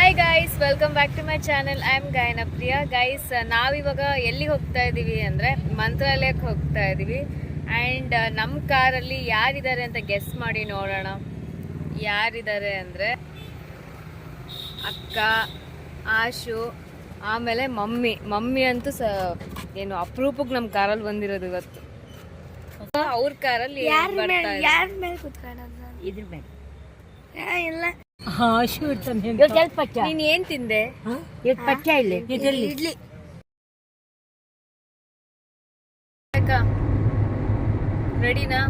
Hi guys, welcome back to my channel. I am Gayana Priya. Guys, ನಾವಿವಾಗ ಎಲ್ಲಿಗೆ ಹೋಗ್ತಾ ಇದ್ದೀವಿ ಅಂದರೆ ಮಂತ್ರಾಲಯಕ್ಕೆ ಹೋಗ್ತಾ ಇದ್ದೀವಿ. ಆ್ಯಂಡ್ ನಮ್ಮ ಕಾರಲ್ಲಿ ಯಾರಿದ್ದಾರೆ ಅಂತ ಗೆಸ್ ಮಾಡಿ ನೋಡೋಣ. ಯಾರಿದ್ದಾರೆ ಅಂದರೆ ಅಕ್ಕ, ಆಶು, ಆಮೇಲೆ ಮಮ್ಮಿ ಅಂತೂ ಏನು ಅಪರೂಪಕ್ಕೆ ನಮ್ಮ ಕಾರಲ್ಲಿ ಬಂದಿರೋದು ಇವತ್ತು. ಅವ್ರ ಕಾರಲ್ಲಿ ಇದ್ರ ಮೇಲೆ ಇಲ್ಲ. ನೀನ್ ಏನ್ ತಿಂದೆ? ಪಚ್ಚ ಇಡ್ಲಿ. ರೆಡಿನಾ?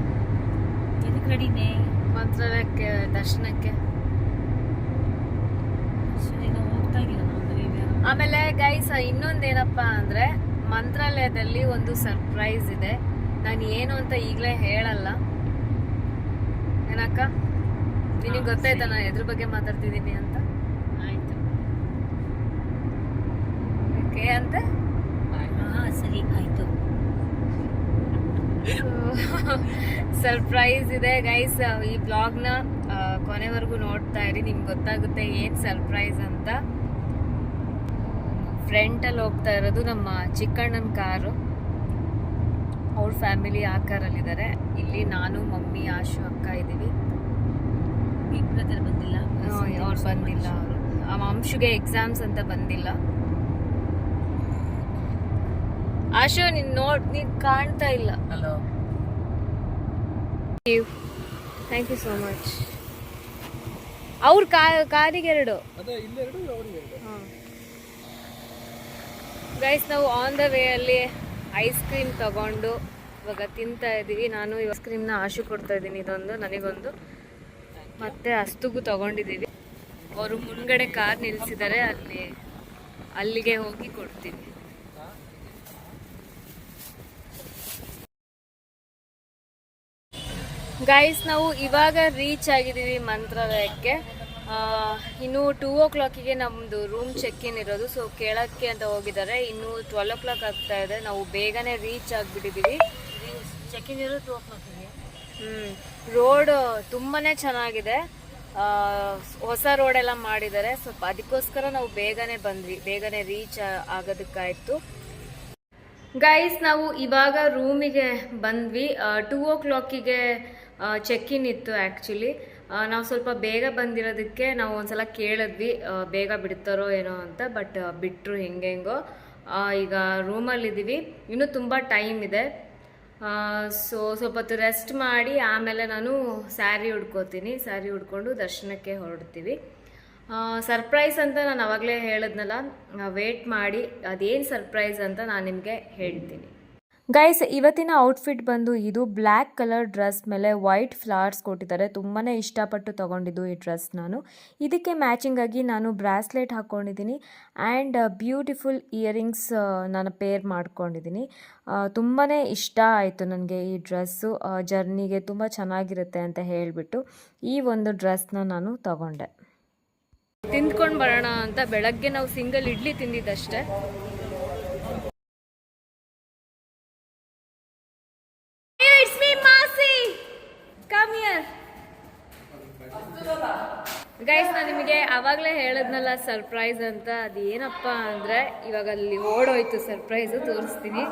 ಇದಕ್ಕೆ ರೆಡಿನೇ ಮಂತ್ರಾಲಯಕ್ಕೆ ದರ್ಶನಕ್ಕೆ. ಆಮೇಲೆ ಗೈಸ್, ಇನ್ನೊಂದೇನಪ್ಪ ಅಂದ್ರೆ ಮಂತ್ರಾಲಯದಲ್ಲಿ ಒಂದು ಸರ್ಪ್ರೈಸ್ ಇದೆ. ನಾನು ಏನು ಅಂತ ಈಗಲೇ ಹೇಳಲ್ಲ. ಏನಕ್ಕ, ನಿನಗೆ ಗೊತ್ತಾಯ್ತಾ ನಾನು ಎದ್ರ ಬಗ್ಗೆ ಮಾತಾಡ್ತಿದ್ದೀನಿ ಅಂತ? ಆಯ್ತು, ಓಕೆ ಅಂತ. ಸರಿ ಆಯ್ತು. ಸರ್ಪ್ರೈಸ್ ಇದೆ ಗೈಸ್. ಈ ಬ್ಲಾಗ್ನ ಕೊನೆವರೆಗೂ ನೋಡ್ತಾ ಇರಿ, ನಿಮ್ಗೆ ಗೊತ್ತಾಗುತ್ತೆ ಏನ್ ಸರ್ಪ್ರೈಸ್ ಅಂತ. ಫ್ರಂಟಲ್ಲಿ ಹೋಗ್ತಾ ಇರೋದು ನಮ್ಮ ಚಿಕ್ಕಣ್ಣನ ಕಾರು. ಅವ್ರ ಫ್ಯಾಮಿಲಿ ಆ ಕಾರಲ್ಲಿದ್ದಾರೆ. ಇಲ್ಲಿ ನಾನು, ಮಮ್ಮಿ, ಆಶು, ಅಕ್ಕ ಇದ್ದೀವಿ. ಬಿಗ್ ಬ್ರದರ್ ಬಂದಿಲ್ಲ, ಅವ್ರು ಬಂದಿಲ್ಲ. ಅವರು ಅಂಶುಗೆ ಎಕ್ಸಾಮ್ಸ್ ಅಂತ ಬಂದಿಲ್ಲ. ಆಶು, ನೀನ್ ಕಾಣ್ತಾ ಇಲ್ಲ. Hello, thank you so much. ಅವ್ರ ಕಾರಿಗೆ ಎರಡು. ಗೈಸ್, ನಾವು ಆನ್ ದ ವೇ ಅಲ್ಲಿ ಐಸ್ ಕ್ರೀಮ್ ತಗೊಂಡು ಇವಾಗ ತಿಂತಾ ಇದ್ದೀವಿ. ನಾನು ಐಸ್ ಕ್ರೀಮ್ನ ಆಶು ಕೊಡ್ತಾ ಇದ್ದೀನಿ, ಇದೊಂದು ನನಗೊಂದು, ಮತ್ತೆ ಅಸ್ತುಗೂ ತಗೊಂಡಿದ್ದೀವಿ. ಅವರು ಮುಂದ್ಗಡೆ ಕಾರ್ ನಿಲ್ಲಿಸಿದ್ದಾರೆ, ಅಲ್ಲಿಗೆ ಹೋಗಿ ಕೊಡ್ತೀವಿ. ಗೈಸ್, ನಾವು ಇವಾಗ ರೀಚ್ ಆಗಿದ್ದೀವಿ ಮಂತ್ರಾಲಯಕ್ಕೆ. ಇನ್ನು 2 o'clock ನಮ್ಮದು ರೂಮ್ ಚೆಕ್ ಇನ್ ಇರೋದು. ಸೊ ಕೇಳಕ್ಕೆ ಅಂತ ಹೋಗಿದ್ದಾರೆ. ಇನ್ನು 12 o'clock ಆಗ್ತಾ ಇದೆ. ನಾವು ಬೇಗನೆ ರೀಚ್ ಆಗಿಬಿಟ್ಟಿದ್ದೀವಿ. ಚೆಕ್ ಇನ್ ಇರೋದು 2 o'clock. ರೋಡ್ ತುಂಬಾನೇ ಚೆನ್ನಾಗಿದೆ. ಹೊಸ ರೋಡ್ ಎಲ್ಲ ಮಾಡಿದ್ದಾರೆ. ಸ್ವಲ್ಪ ಅದಕ್ಕೋಸ್ಕರ ನಾವು ಬೇಗನೆ ಬಂದ್ವಿ, ಬೇಗನೆ ರೀಚ್ ಆಗೋದಕ್ಕಾಯ್ತು. ಗೈಸ್, ನಾವು ಇವಾಗ ರೂಮಿಗೆ ಬಂದ್ವಿ. 2 o'clock ಚೆಕ್ ಇನ್ ಇತ್ತು. ಆ್ಯಕ್ಚುಲಿ ನಾವು ಸ್ವಲ್ಪ ಬೇಗ ಬಂದಿರೋದಕ್ಕೆ ನಾವು ಒಂದ್ಸಲ ಕೇಳಿದ್ವಿ ಬೇಗ ಬಿಡ್ತಾರೋ ಏನೋ ಅಂತ. ಬಟ್ ಬಿಟ್ಟರು ಹೆಂಗೆಂಗೋ. ಈಗ ರೂಮಲ್ಲಿದ್ದೀವಿ, ಇನ್ನೂ ತುಂಬ ಟೈಮ್ ಇದೆ. ಸೊ ಸ್ವಲ್ಪ ಹೊತ್ತು ರೆಸ್ಟ್ ಮಾಡಿ ಆಮೇಲೆ ನಾನು ಸ್ಯಾರಿ ಉಡ್ಕೋತೀನಿ. ಸ್ಯಾರಿ ಉಡ್ಕೊಂಡು ದರ್ಶನಕ್ಕೆ ಹೊರಡ್ತೀವಿ. ಸರ್ಪ್ರೈಸ್ ಅಂತ ನಾನು ಅವಾಗಲೇ ಹೇಳಿದ್ನಲ್ಲ, ವೇಟ್ ಮಾಡಿ ಅದೇನು ಸರ್ಪ್ರೈಸ್ ಅಂತ ನಾನು ನಿಮಗೆ ಹೇಳ್ತೀನಿ. ಗೈಸ್, ಇವತ್ತಿನ ಔಟ್ಫಿಟ್ ಬಂದು ಇದು ಬ್ಲ್ಯಾಕ್ ಕಲರ್ ಡ್ರೆಸ್ ಮೇಲೆ ವೈಟ್ ಫ್ಲವರ್ಸ್ ಕೊಟ್ಟಿದ್ದಾರೆ. ತುಂಬಾ ಇಷ್ಟಪಟ್ಟು ತೊಗೊಂಡಿದ್ದು ಈ ಡ್ರೆಸ್ ನಾನು. ಇದಕ್ಕೆ ಮ್ಯಾಚಿಂಗ್ ಆಗಿ ನಾನು ಬ್ರಾಸ್ಲೆಟ್ ಹಾಕ್ಕೊಂಡಿದ್ದೀನಿ ಆ್ಯಂಡ್ ಬ್ಯೂಟಿಫುಲ್ ಇಯರಿಂಗ್ಸ್ ನಾನು ಪೇರ್ ಮಾಡ್ಕೊಂಡಿದ್ದೀನಿ. ತುಂಬಾ ಇಷ್ಟ ಆಯಿತು ನನಗೆ ಈ ಡ್ರೆಸ್ಸು. ಜರ್ನಿಗೆ ತುಂಬ ಚೆನ್ನಾಗಿರುತ್ತೆ ಅಂತ ಹೇಳಿಬಿಟ್ಟು ಈ ಒಂದು ಡ್ರೆಸ್ನ ನಾನು ತಗೊಂಡೆ. ತಿಂದ್ಕೊಂಡು ಬರೋಣ ಅಂತ ಬೆಳಗ್ಗೆ ನಾವು ಸಿಂಗಲ್ ಇಡ್ಲಿ ತಿಂದಿದ್ದಷ್ಟೇ. ಗೈಸ್, ನಾನು ನಿಮಗೆ ಆವಾಗಲೇ ಹೇಳಿದ್ನಲ್ಲ ಸರ್ಪ್ರೈಸ್ ಅಂತ. ಅದೇನಪ್ಪ ಅಂದರೆ ಇವಾಗ ಅಲ್ಲಿ ಓಡೋಯ್ತು ಸರ್ಪ್ರೈಸು, ತೋರಿಸ್ತೀನಿ.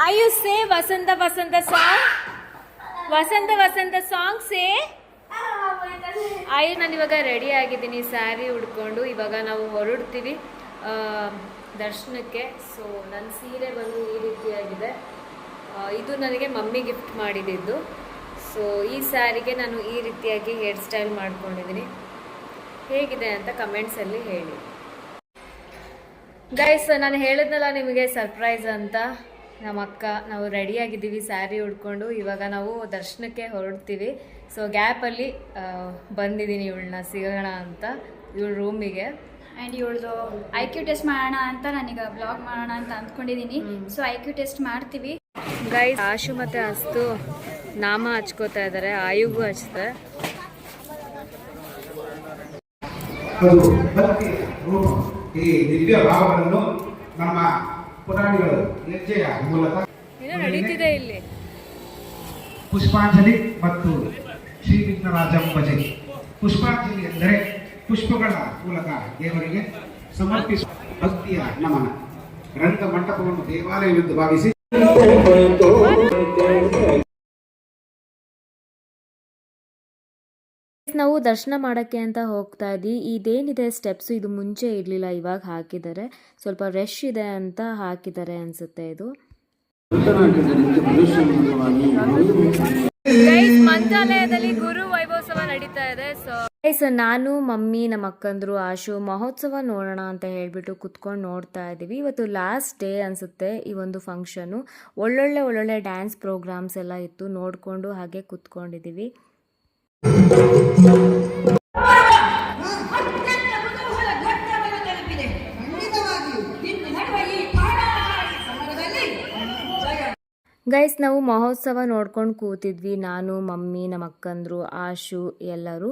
Are you say Vasanta Vasanta song? Vasanta Vasanta song say? ನಾನು ಇವಾಗ ರೆಡಿ ಆಗಿದ್ದೀನಿ, ಸ್ಯಾರಿ ಉಡ್ಕೊಂಡು. ಇವಾಗ ನಾವು ಹೊರಡ್ತೀವಿ ದರ್ಶನಕ್ಕೆ. ಸೊ ನನ್ನ ಸೀರೆ ಬಂದು ಈ ರೀತಿಯಾಗಿದೆ. ಇದು ನನಗೆ ಮಮ್ಮಿ ಗಿಫ್ಟ್ ಮಾಡಿದ್ದು. ಸೊ ಈ ಸ್ಯಾರಿಗೆ ನಾನು ಈ ರೀತಿಯಾಗಿ ಹೇರ್ ಸ್ಟೈಲ್ ಮಾಡ್ಕೊಂಡಿದ್ದೀನಿ. ಹೇಗಿದೆ ಅಂತ ಕಮೆಂಟ್ಸಲ್ಲಿ ಹೇಳಿ. ಗೈಸ್, ನಾನು ಹೇಳಿದ್ನಲ್ಲ ನಿಮಗೆ ಸರ್ಪ್ರೈಸ್ ಅಂತ. ನಮ್ಮ ಅಕ್ಕ, ನಾವು ರೆಡಿಯಾಗಿದ್ದೀವಿ ಸ್ಯಾರಿ ಉಡ್ಕೊಂಡು. ಇವಾಗ ನಾವು ದರ್ಶನಕ್ಕೆ ಹೊರಡ್ತೀವಿ. ಸೊ ಗ್ಯಾಪಲ್ಲಿ ಬಂದಿದ್ದೀನಿ ಇವಳನ್ನ ಸಿಗೋಣ ಅಂತ ಇವಳ ರೂಮಿಗೆ. ಆ್ಯಂಡ್ ಇವಳ್ದು ಐ ಕ್ಯೂ ಟೆಸ್ಟ್ ಮಾಡೋಣ ಅಂತ ನಾನೀಗ ಬ್ಲಾಗ್ ಮಾಡೋಣ ಅಂತ ಅಂದ್ಕೊಂಡಿದ್ದೀನಿ. ಸೊ ಐ ಕ್ಯೂ ಟೆಸ್ಟ್ ಮಾಡ್ತೀವಿ. ಗೈಸ್ ಆಶು ಮತ್ತೆ ಅಸ್ತು ನಾಮ ಹಚ್ಕೋತಾ ಇದ್ದಾರೆ, ಆಯುಗೂ ಹಚ್ತಾರೆ. ಅದು ಭಕ್ತಿ ರೂಪ ಈ ದಿವ್ಯ ಭಾವಗಳನ್ನು ನಮ್ಮ ಪುರಾಣಿಗಳು ಹೆಜ್ಜೆಯ ಮೂಲಕ ಏನೋ ನಡೀತಿದೆ ಇಲ್ಲಿ. ಪುಷ್ಪಾಂಜಲಿ ಮತ್ತು ಶ್ರೀ ವಿಘ್ನರಾಜಂ ಭಜೆ. ಪುಷ್ಪಾಂಜಲಿ ಎಂದರೆ ಪುಷ್ಪಗಳ ಮೂಲಕ ದೇವರಿಗೆ ಸಮರ್ಪಿಸುವ ಭಕ್ತಿಯ ನಮನ. ರಂಗ ಮಂಟಪವನ್ನು ದೇವಾಲಯವೆಂದು ಭಾವಿಸಿ ನಾವು ದರ್ಶನ ಮಾಡೋಕ್ಕೆ ಅಂತ ಹೋಗ್ತಾ ಇದ್ವಿ. ಇದೇನಿದೆ ಸ್ಟೆಪ್ಸ್ ಇದು ಮುಂಚೆ ಇರಲಿಲ್ಲ, ಇವಾಗ ಹಾಕಿದ್ದಾರೆ. ಸ್ವಲ್ಪ ರಶ್ ಇದೆ ಅಂತ ಹಾಕಿದ್ದಾರೆ ಅನ್ಸುತ್ತೆ. ಇದು ಮಂತ್ರಾಲಯದಲ್ಲಿ ಗುರು ವೈಭವೋತ್ಸವ ನಡೀತಾ ಇದೆ. ಸೊ ನಾನು ಮಮ್ಮಿ ನಮ್ಮ ಅಕ್ಕಂದ್ರು ಆಶು ಮಹೋತ್ಸವ ನೋಡೋಣ ಅಂತ ಹೇಳ್ಬಿಟ್ಟು ಕುತ್ಕೊಂಡು ನೋಡ್ತಾ ಇದ್ದೀವಿ. ಇವತ್ತು ಲಾಸ್ಟ್ ಡೇ ಅನ್ಸುತ್ತೆ ಈ ಒಂದು ಫಂಕ್ಷನು. ಒಳ್ಳೊಳ್ಳೆ ಡ್ಯಾನ್ಸ್ ಪ್ರೋಗ್ರಾಮ್ಸ್ ಎಲ್ಲ ಇತ್ತು, ನೋಡಿಕೊಂಡು ಹಾಗೆ ಕುತ್ಕೊಂಡಿದ್ದೀವಿ. ಗೈಸ್ ನಾವು ಮಹೋತ್ಸವ ನೋಡ್ಕೊಂಡು ಕೂತಿದ್ವಿ, ನಾನು ಮಮ್ಮಿ ನಮ್ಮ ಅಕ್ಕಂದ್ರು ಆಶು ಎಲ್ಲರೂ.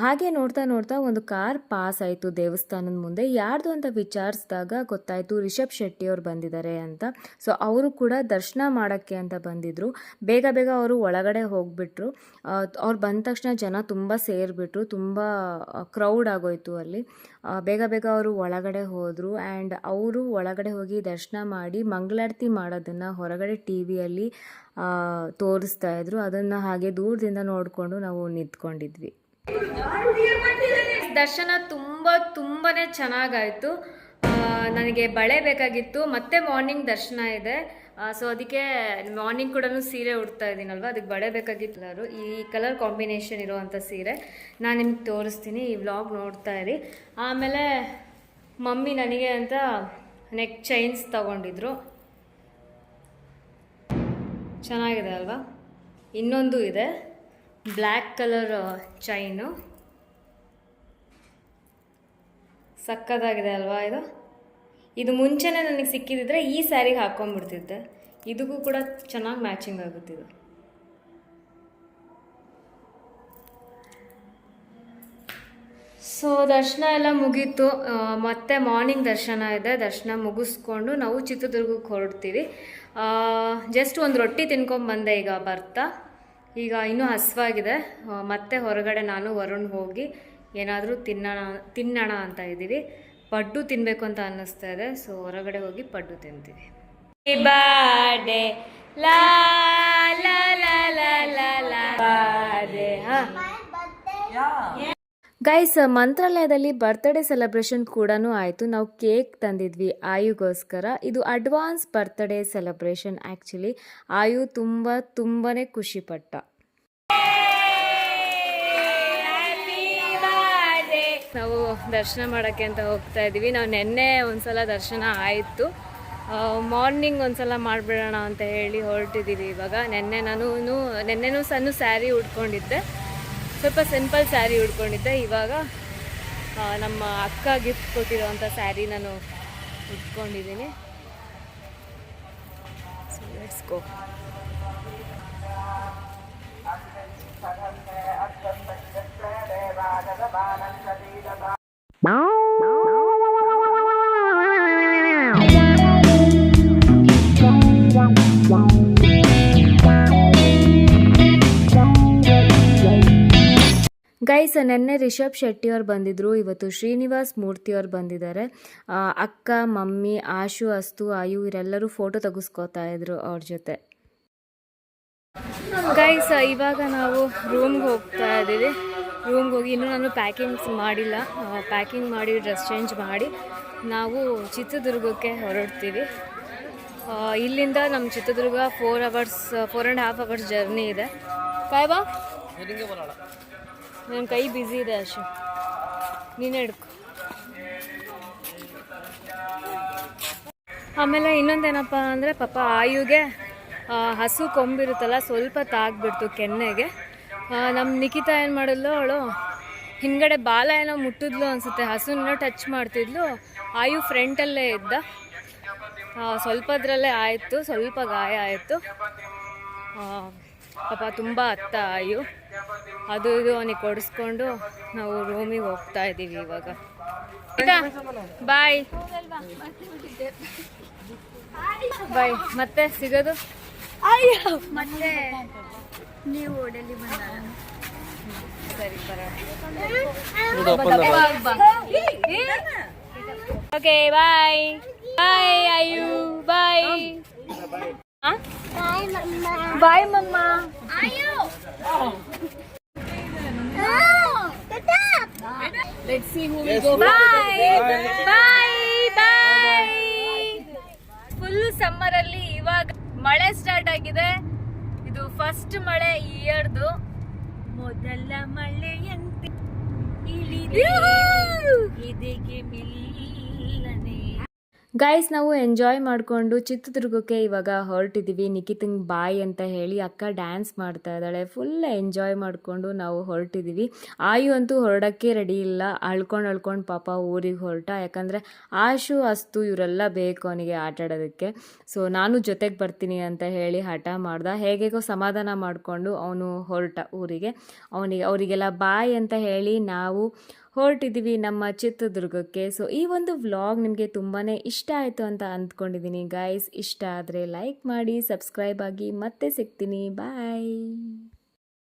ಹಾಗೆ ನೋಡ್ತಾ ಒಂದು ಕಾರ್ ಪಾಸ್ ಆಯಿತು ದೇವಸ್ಥಾನದ ಮುಂದೆ. ಯಾರ್ದು ಅಂತ ವಿಚಾರಿಸಿದಾಗ ಗೊತ್ತಾಯಿತು ರಿಷಬ್ ಶೆಟ್ಟಿ ಅವ್ರು ಬಂದಿದ್ದಾರೆ ಅಂತ. ಸೊ ಅವರು ಕೂಡ ದರ್ಶನ ಮಾಡೋಕ್ಕೆ ಅಂತ ಬಂದಿದ್ದರು. ಬೇಗ ಅವರು ಒಳಗಡೆ ಹೋಗಿಬಿಟ್ರು. ಅವ್ರು ಬಂದ ತಕ್ಷಣ ಜನ ತುಂಬ ಸೇರಿಬಿಟ್ರು, ತುಂಬ ಕ್ರೌಡ್ ಆಗೋಯ್ತು ಅಲ್ಲಿ. ಬೇಗ ಅವರು ಒಳಗಡೆ ಹೋದರು. ಆ್ಯಂಡ್ ಅವರು ಒಳಗಡೆ ಹೋಗಿ ದರ್ಶನ ಮಾಡಿ ಮಂಗಳಾರತಿ ಮಾಡೋದನ್ನು ಹೊರಗಡೆ ಟಿ ವಿಯಲ್ಲಿ ತೋರಿಸ್ತಾ ಇದ್ರು. ಅದನ್ನು ಹಾಗೆ ದೂರದಿಂದ ನೋಡಿಕೊಂಡು ನಾವು ನಿಂತ್ಕೊಂಡಿದ್ವಿ. ದರ್ಶನ ತುಂಬಾನೇ ಚೆನ್ನಾಗಾಯಿತು. ನನಗೆ ಬಳೆ ಬೇಕಾಗಿತ್ತು, ಮತ್ತೆ ಮಾರ್ನಿಂಗ್ ದರ್ಶನ ಇದೆ. ಸೊ ಅದಕ್ಕೆ ಮಾರ್ನಿಂಗ್ ಕೂಡ ಸೀರೆ ಉಡ್ತಾ ಇದ್ದೀನಲ್ವ, ಅದಕ್ಕೆ ಬಳೆ ಬೇಕಾಗಿತ್ತು. ಈ ಕಲರ್ ಕಾಂಬಿನೇಷನ್ ಇರೋವಂಥ ಸೀರೆ ನಾನು ನಿಮ್ಗೆ ತೋರಿಸ್ತೀನಿ, ಈ ವ್ಲಾಗ್ ನೋಡ್ತಾ ಇರಿ. ಆಮೇಲೆ ಮಮ್ಮಿ ನನಗೆ ಅಂತ ನೆಕ್ ಚೈನ್ಸ್ ತಗೊಂಡಿದ್ರು, ಚೆನ್ನಾಗಿದೆ ಅಲ್ವಾ. ಇನ್ನೊಂದು ಇದೆ ಬ್ಲ್ಯಾಕ್ ಕಲರ್ ಚೈನು, ಸಕ್ಕತ್ತಾಗಿದೆ ಅಲ್ವಾ. ಇದು ಮುಂಚೆನೇ ನನಗೆ ಸಿಕ್ಕಿದ್ರೆ ಈ ಸ್ಯಾರಿಗೆ ಹಾಕ್ಕೊಂಡ್ಬಿಡ್ತಿದ್ದೆ. ಇದಕ್ಕೂ ಕೂಡ ಚೆನ್ನಾಗಿ ಮ್ಯಾಚಿಂಗ್ ಆಗುತ್ತಿದ್ದು. ಸೊ ದರ್ಶನ ಎಲ್ಲ ಮುಗೀತು. ಮತ್ತೆ ಮಾರ್ನಿಂಗ್ ದರ್ಶನ ಇದೆ. ದರ್ಶನ ಮುಗಿಸ್ಕೊಂಡು ನಾವು ಚಿತ್ರದುರ್ಗಕ್ಕೆ ಹೊರಡ್ತೀವಿ. ಜಸ್ಟ್ ಒಂದು ರೊಟ್ಟಿ ತಿನ್ಕೊಂಬಂದೆ ಈಗ ಬರ್ತಾ. ಈಗ ಇನ್ನೂ ಹಸಿವಾಗಿದೆ. ಮತ್ತೆ ಹೊರಗಡೆ ನಾನು ವರುಣ್ ಹೋಗಿ ಏನಾದರೂ ತಿನ್ನೋಣ ಅಂತ ಇದ್ದೀವಿ. ಪಡ್ಡು ತಿನ್ನಬೇಕು ಅಂತ ಅನ್ನಿಸ್ತಾ ಇದೆ. ಸೊ ಹೊರಗಡೆ ಹೋಗಿ ಪಡ್ಡು ತಿಂತೀವಿ. ಬರ್ಡೇ ಲಾ ಲಾ ಲಾ ಲಾ ಲಾ ಲಾ ಬರ್ಡೇ. ಗೈಸ್ ಮಂತ್ರಾಲಯದಲ್ಲಿ ಬರ್ತ್ಡೇ ಸೆಲೆಬ್ರೇಷನ್ ಕೂಡ ಆಯಿತು. ನಾವು ಕೇಕ್ ತಂದಿದ್ವಿ ಆಯುಗೋಸ್ಕರ. ಇದು ಅಡ್ವಾನ್ಸ್ ಬರ್ತ್ಡೇ ಸೆಲೆಬ್ರೇಷನ್. ಆ್ಯಕ್ಚುಲಿ ಆಯು ತುಂಬಾನೇ ಖುಷಿಪಟ್ಟ. ನಾವು ದರ್ಶನ ಮಾಡೋಕ್ಕೆ ಅಂತ ಹೋಗ್ತಾ ಇದ್ದೀವಿ. ನಾವು ನೆನ್ನೆ ಒಂದ್ಸಲ ದರ್ಶನ ಆಯಿತು, ಮಾರ್ನಿಂಗ್ ಒಂದ್ಸಲ ಮಾಡಿಬಿಡೋಣ ಅಂತ ಹೇಳಿ ಹೊರಟಿದ್ದೀವಿ ಇವಾಗ. ನೆನ್ನೆನೂ ಸಣ್ಣ ಸ್ಯಾರಿ ಉಟ್ಕೊಂಡಿದ್ದೆ, ಸ್ವಲ್ಪ ಸಿಂಪಲ್ ಸ್ಯಾರಿ ಉಟ್ಕೊಂಡಿದ್ದೆ. ಇವಾಗ ನಮ್ಮ ಅಕ್ಕ ಗಿಫ್ಟ್ ಕೊಟ್ಟಿರೋವಂಥ ಸ್ಯಾರಿ ನಾನು ಉಟ್ಕೊಂಡಿದ್ದೀನಿ. So let's go. ಗೈಸ್ ನೆನ್ನೆ ರಿಷಬ್ ಶೆಟ್ಟಿ ಅವ್ರು ಬಂದಿದ್ರು, ಇವತ್ತು ಶ್ರೀನಿವಾಸ್ ಮೂರ್ತಿ ಅವ್ರು ಬಂದಿದ್ದಾರೆ. ಅಕ್ಕ, ಮಮ್ಮಿ, ಆಶು, ಅಸ್ತು, ಆಯು ಇವರೆಲ್ಲರೂ ಫೋಟೋ ತೆಗೆಸ್ಕೋತಾ ಇದ್ರು ಅವ್ರ ಜೊತೆ. ಗೈಸ್ ಇವಾಗ ನಾವು ರೂಮ್ಗೆ ಹೋಗ್ತಾ ಇದ್ದೀವಿ. ರೂಮ್ಗೆ ಹೋಗಿ ಇನ್ನೂ ನಾನು ಪ್ಯಾಕಿಂಗ್ಸ್ ಮಾಡಿಲ್ಲ. ಪ್ಯಾಕಿಂಗ್ ಮಾಡಿ ಡ್ರೆಸ್ ಚೇಂಜ್ ಮಾಡಿ ನಾವು ಚಿತ್ರದುರ್ಗಕ್ಕೆ ಹೊರಡ್ತೀವಿ. ಇಲ್ಲಿಂದ ನಮ್ಮ ಚಿತ್ರದುರ್ಗ 4.5 ಅವರ್ಸ್ ಜರ್ನಿ ಇದೆ. ಕಾಯ್ವಾ, ನನ್ನ ಕೈ ಬ್ಯುಸಿ ಇದೆ ಅಶು, ನೀನೇ ಹಿಡ್ಕೊ. ಆಮೇಲೆ ಇನ್ನೊಂದೇನಪ್ಪ ಅಂದರೆ ಪಾಪ ಆಯುಗೆ ಹಸು ಕೊಂಬಿರುತ್ತಲ್ಲ ಸ್ವಲ್ಪ ತಾಗ್ಬಿಡ್ತು ಕೆನ್ನೆಗೆ. ನಮ್ಮ ನಿಖಿತಾ ಏನು ಮಾಡಿದ್ಲು, ಅವಳು ಹಿಂದ್ಗಡೆ ಬಾಲ ಏನೋ ಮುಟ್ಟಿದ್ಲು ಅನ್ಸುತ್ತೆ, ಹಸುನ ಟಚ್ ಮಾಡ್ತಿದ್ಲು. ಆಯು ಫ್ರಂಟಲ್ಲೇ ಇದ್ದ, ಸ್ವಲ್ಪದ್ರಲ್ಲೇ ಆಯಿತು, ಸ್ವಲ್ಪ ಗಾಯ ಆಯಿತು. ಪಾಪ ತುಂಬ ಅತ್ತ ಆಯು. ಅದು ಇದು ಅವನಿಗೆ ಕೊಡಿಸ್ಕೊಂಡು ನಾವು ರೂಮಿಗೆ ಹೋಗ್ತಾ ಇದ್ದೀವಿ ಇವಾಗ. ಬಾಯ್ ಬಾಯ್, ಮತ್ತೆ ಸಿಗೋದು ಮತ್ತೆ ನೀವು ಡೆಲ್ಲಿ ಬಂದಾಗ ಸರಿ, ಓಕೆ ಬಾಯ್ ಬಾಯ್ ಆಯು ಬಾಯ್ ಬಾಯ್ ಮಮ್ಮ. Let's see who will go. Bye. Bye. Bye. Full summer ಅಲ್ಲಿ ಇವಾಗ ಮಳೆ ಸ್ಟಾರ್ಟ್ ಆಗಿದೆ. ಇದು ಫಸ್ಟ್ ಮಳೆ ಈ ಇಯರ್ದು. ಮೊದಲ ಮಳೆಯಂತೆ ಇದಕ್ಕೆ ಮಿಲ್ಲನೆ. ಗೈಸ್, ನಾವು ಎಂಜಾಯ್ ಮಾಡಿಕೊಂಡು ಚಿತ್ರದುರ್ಗಕ್ಕೆ ಇವಾಗ ಹೊರಟಿದ್ದೀವಿ. ನಿಖಿತಂಗೆ ಬಾಯ್ ಅಂತ ಹೇಳಿ ಅಕ್ಕ ಡ್ಯಾನ್ಸ್ ಮಾಡ್ತಾ ಇದ್ದಾಳೆ. ಫುಲ್ ಎಂಜಾಯ್ ಮಾಡಿಕೊಂಡು ನಾವು ಹೊರಟಿದ್ದೀವಿ. ಆಯು ಅಂತೂ ಹೊರಡೋಕ್ಕೆ ರೆಡಿ ಇಲ್ಲ, ಅಳ್ಕೊಂಡು ಪಾಪ ಊರಿಗೆ ಹೊರಟ. ಯಾಕಂದರೆ ಆಶು ಅಸ್ತು ಇವರೆಲ್ಲ ಬೇಕು ಅವನಿಗೆ ಆಟ ಆಡೋದಕ್ಕೆ. ಸೊ ನಾನು ಜೊತೆಗೆ ಬರ್ತೀನಿ ಅಂತ ಹೇಳಿ ಹಠ ಮಾಡ್ದ. ಹೇಗೇಗೋ ಸಮಾಧಾನ ಮಾಡಿಕೊಂಡು ಅವನು ಹೊರಟ ಊರಿಗೆ. ಅವರಿಗೆಲ್ಲ ಬಾಯ್ ಅಂತ ಹೇಳಿ ನಾವು ಹೊರಟಿದ್ದೀವಿ ನಮ್ಮ ಚಿತ್ರದುರ್ಗಕ್ಕೆ. ಸೊ ಈ ಒಂದು ವ್ಲಾಗ್ ನಿಮಗೆ ತುಂಬಾ ಇಷ್ಟ ಆಯಿತು ಅಂತ ಅಂದ್ಕೊಂಡಿದ್ದೀನಿ ಗೈಸ್. ಇಷ್ಟ ಆದರೆ ಲೈಕ್ ಮಾಡಿ, ಸಬ್ಸ್ಕ್ರೈಬ್ ಆಗಿ. ಮತ್ತೆ ಸಿಗ್ತೀನಿ. ಬಾಯ್.